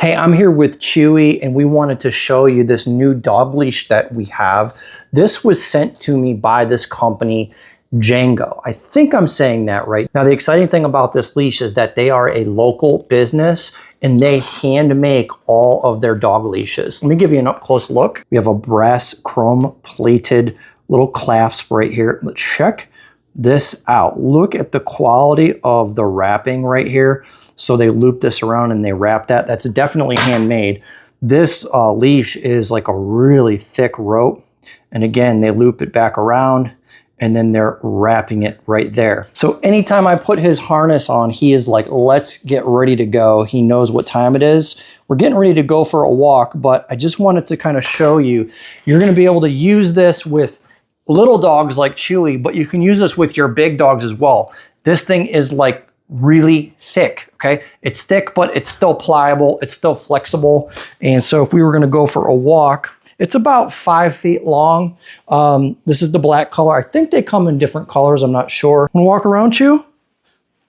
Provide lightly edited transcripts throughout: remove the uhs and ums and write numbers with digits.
Hey, I'm here with Chewy and we wanted to show you this new dog leash that we have. This was sent to me by this company, DJANGO. I think I'm saying that right. Now, the exciting thing about this leash is that they are a local business and they hand make all of their dog leashes. Let me give you an up close look. We have a brass chrome plated little clasp right here. Let's check this out. Look at the quality of the wrapping right here. So they loop this around and they wrap that. That's definitely handmade. This leash is like a really thick rope. And again, they loop it back around and then they're wrapping it right there. So anytime I put his harness on, he is like, let's get ready to go. He knows what time it is. We're getting ready to go for a walk, but I just wanted to kind of show you, you're gonna be able to use this with little dogs like Chewy, but you can use this with your big dogs as well. This thing is like really thick, okay? It's thick, but it's still pliable, it's still flexible. And so if we were gonna go for a walk, it's about 5 feet long. This is the black color. I think they come in different colors, I'm not sure. Wanna walk around, Chew?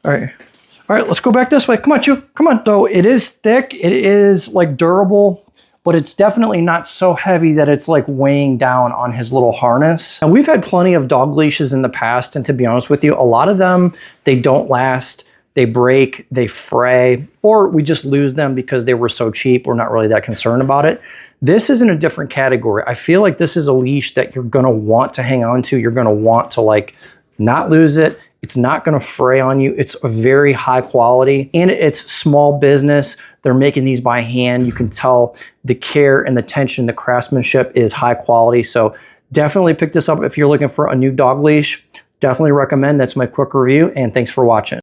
All right, let's go back this way. Come on, Chew, come on. So it is thick, it is like durable, but it's definitely not so heavy that it's like weighing down on his little harness. And we've had plenty of dog leashes in the past, and to be honest with you, a lot of them, they don't last, they break, they fray, or we just lose them because they were so cheap, we're not really that concerned about it. This is in a different category. I feel like this is a leash that you're gonna want to hang on to, you're gonna want to like not lose it. It's not gonna fray on you. It's a very high quality and it's small business. They're making these by hand. You can tell the care and the attention, the craftsmanship is high quality. So definitely pick this up if you're looking for a new dog leash. Definitely recommend. That's my quick review and thanks for watching.